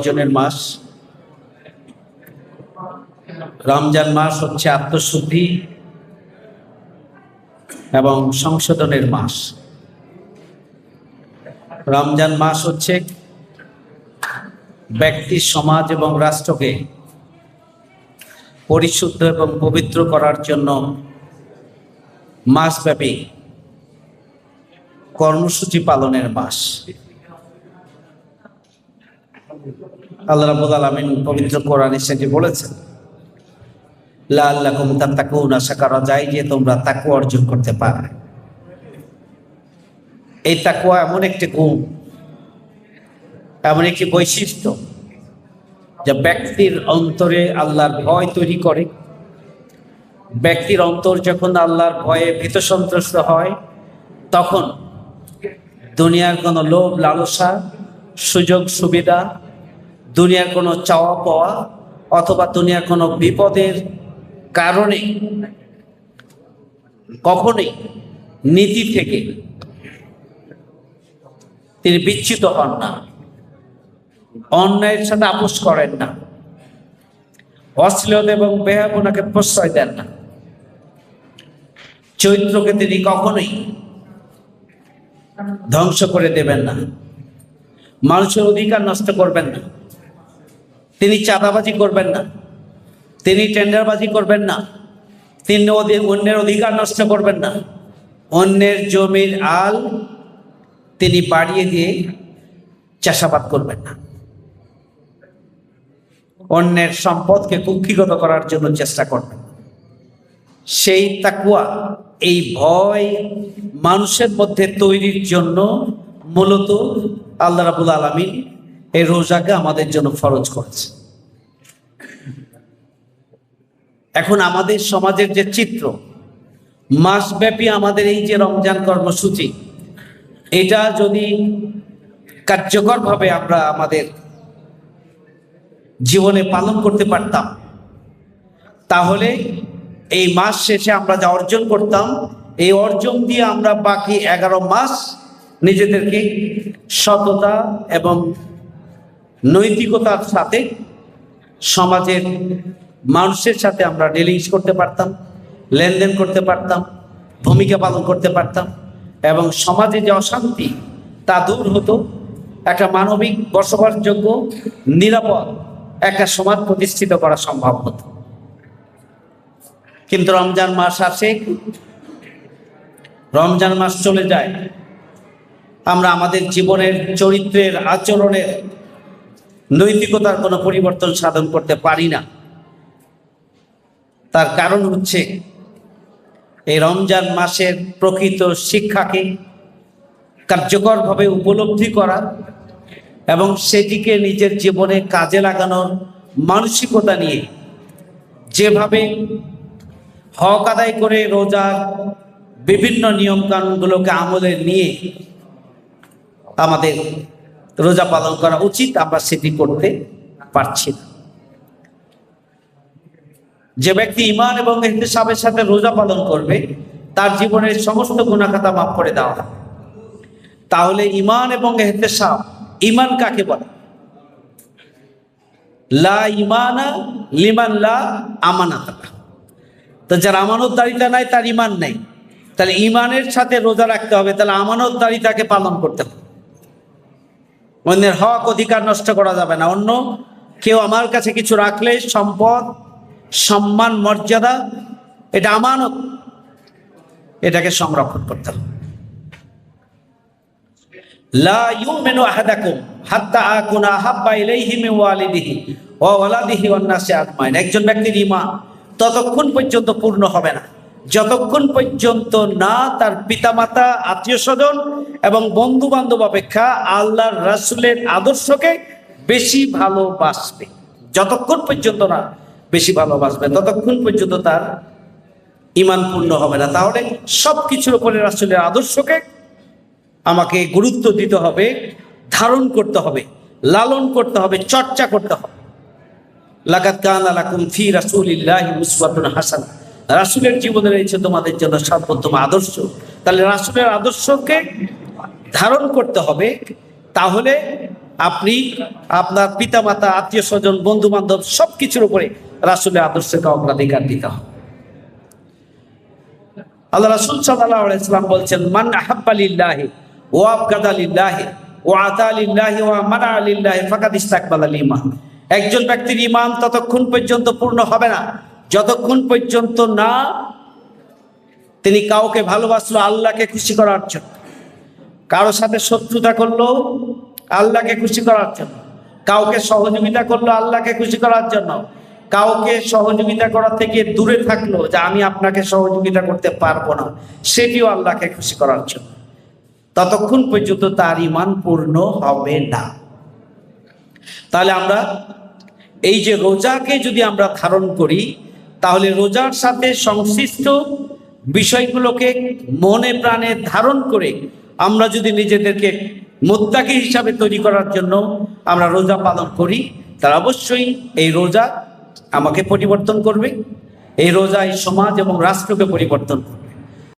অর্জনের মাস। রমজান মাস হচ্ছে আত্মশুদ্ধি এবং সংশোধনের মাস। রমজান মাস হচ্ছে ব্যক্তি, সমাজ এবং রাষ্ট্রকে পরিশুদ্ধ এবং পবিত্র করার জন্য মাসব্যাপী কর্মসূচি পালনের মাস। আল্লাহ রাব্বুল আলামিন পবিত্র কোরআনে সেটি বলেছেন, লাআল্লাকুম তাত্তাকুন, আশা করা যায় যে তোমরা তাকওয়া অর্জন করতে পারবে। এই তাকওয়া এমন একটি গুণ, এমন একটি বৈশিষ্ট্য যা ব্যক্তির অন্তরে আল্লাহর ভয় তৈরি করে। ব্যক্তির অন্তর যখন আল্লাহর ভয়ে ভীত সন্ত্রস্ত হয়, তখন দুনিয়ার কোনো লোভ লালসা, সুযোগ সুবিধা, দুনিয়ার কোনো চাওয়া পাওয়া অথবা দুনিয়ার কোনো বিপদের কারণে কখনোই নীতি থেকে তিনি বিচ্যুত হন না, অন্যায়ের সাথে আপোষ করেন না, অশ্লীলতা এবং বেহায়াপনাকে প্রশ্রয় দেন না। চরিত্রকে তিনি কখনোই ধ্বংস করে দেবেন না, মানুষের অধিকার নষ্ট করবেন না, তিনি চাঁদাবাজি করবেন না, তিনি টেন্ডারবাজি করবেন না, তিনি অন্যের অধিকার নষ্ট করবেন না, অন্যের জমির আল তিনি বাড়িয়ে দিয়ে চাষাবাদ করবেন না, অন্যের সম্পদকে কুক্ষিগত করার জন্য চেষ্টা করবেন। সেই তাকওয়া, এই ভয় মানুষের মধ্যে তৈরির জন্য মূলত আল্লাহ রাব্বুল আলামিন এই রোজাকে আমাদের জন্য ফরজ করেছে। এখন আমাদের সমাজের যে চিত্র, মাসব্যাপী আমাদের এই যে রমজান কর্মসূচি, এটা যদি কার্যকরভাবে আমরা আমাদের জীবনে পালন করতে পারতাম, তাহলে এই মাস শেষে আমরা যা অর্জন করতাম, এই অর্জন দিয়ে আমরা বাকি 11 মাস নিজেদেরকে সততা এবং নৈতিকতার সাথে সমাজের মানুষের সাথে আমরা ডিলিংস করতে পারতাম, লেনদেন করতে পারতাম, ভূমিকা পালন করতে পারতাম এবং সমাজে যে অশান্তি তা দূর হতো। একটা মানবিক বসবাসযোগ্য নিরাপদ একটা সমাজ প্রতিষ্ঠিত করা সম্ভব হতো। কিন্তু রমজান মাস আসে, রমজান মাস চলে যায়, আমরা আমাদের জীবনের চরিত্রের, আচরণের, নৈতিকতার কোনো পরিবর্তন সাধন করতে পারি না। তার কারণ হচ্ছে এই রমজান মাসের প্রকৃত শিক্ষাকে কার্যকরভাবে উপলব্ধি করা এবং সেটিকে নিজের জীবনে কাজে লাগানোর মানসিকতা নিয়ে যেভাবে হক আদায় করে রোজার বিভিন্ন নিয়মকানুনগুলোকে আমলে নিয়ে আমাদের রোজা পালন করা উচিত, আমরা সেটি করতে পারছি না। যে ব্যক্তি ঈমান এবং ইহতিসাবের সাথে রোজা পালন করবে, তার জীবনের সমস্ত গুনাহ খাতা মাফ করে দেওয়া হবে। তাহলে ঈমান এবং ইহতিসাব, ঈমান কাকে বলে? লা ঈমানা লিমান লা আমানাতা। তো যার আমানতদারিতা নাই, তার ঈমান নেই। তাহলে ঈমানের সাথে রোজা রাখতে হবে, তাহলে আমানতদারিতাকে পালন করতে হবে। অন্যের হক অধিকার নষ্ট করা যাবে না। অন্য কেউ আমার কাছে কিছু রাখলে, সম্পদ, সম্মান, মর্যাদা, এটা আমানত, এটাকে সংরক্ষণ করতে হবে। লা ইউমিনু আহাদাকুম হাত্তা আকুনা আহাব্বা ইলাইহি মিন ওয়ালিদিহি ওয়া ওয়ালাদিহি ওয়ান নাসি আজমাইন। একজন ব্যক্তির ঈমান ততক্ষণ পর্যন্ত পূর্ণ হবে না যতক্ষণ পর্যন্ত না তার পিতামাতা, আত্মীয় স্বজন এবং বন্ধু বান্ধব অপেক্ষা আল্লাহর রাসূলের আদর্শকে বেশি ভালোবাসবে। যতক্ষণ পর্যন্ত না বেশি ভালোবাসবে, ততক্ষণ পর্যন্ত তার ঈমান পূর্ণ হবে না। তাহলে সব কিছুর উপরে রাসূলের আদর্শকে আমাকে গুরুত্ব দিতে হবে, ধারণ করতে হবে, লালন করতে হবে, চর্চা করতে হবে। লাকাদ কানা লাকুম ফি রাসূলিল্লাহি উসওয়াতুন হাসানাহ। রাসূলের জীবনে রয়েছে তোমাদের জন্য সর্বোত্তম আদর্শ। তাহলে রাসূলের আদর্শকে ধারণ করতে হবে, তাহলে আপনি আপনার পিতামাতা, আত্মীয় স্বজন, বন্ধু বান্ধব সবকিছুর উপরে রাসূলের আদর্শকে অগ্রাধিকার দিতে হবে। আল্লাহ রাসূল সাল্লাল্লাহু আলাইহি ওয়াসাল্লাম বলছেন, মান আহাব্বা লিল্লাহি ওয়া আবগাদা লিল্লাহি ওয়া আতা লিল্লাহি ওয়া মানা লিল্লাহি ফাকাদ ইসতাকবালাল ঈমান। একজন ব্যক্তির ঈমান ততক্ষণ পর্যন্ত পূর্ণ হবে না যতক্ষণ পর্যন্ত না তিনি কাউকে ভালোবাসলো আল্লাহকে খুশি করার জন্য, কারোর সাথে শত্রুতা করলো আল্লাহকে খুশি করার জন্য, কাউকে সহযোগিতা করলো আল্লাহকে খুশি করার জন্য, কাউকে সহযোগিতা করা থেকে দূরে থাকলো যে আমি আপনাকে সহযোগিতা করতে পারবো না, সেটিও আল্লাহকে খুশি করার জন্য, ততক্ষণ পর্যন্ত তার ঈমান পূর্ণ হবে না। তাহলে আমরা এই যে রোজাকে যদি আমরা ধারণ করি, তাহলে রোজার সাথে সংশ্লিষ্ট বিষয়গুলোকে মনে প্রাণে ধারণ করে আমরা যদি নিজেদেরকে মুত্তাকি হিসাবে তৈরি করার জন্য আমরা রোজা পালন করি, তাহলে অবশ্যই এই রোজা আমাকে পরিবর্তন করবে, এই রোজা এই সমাজ এবং রাষ্ট্রকে পরিবর্তন করবে।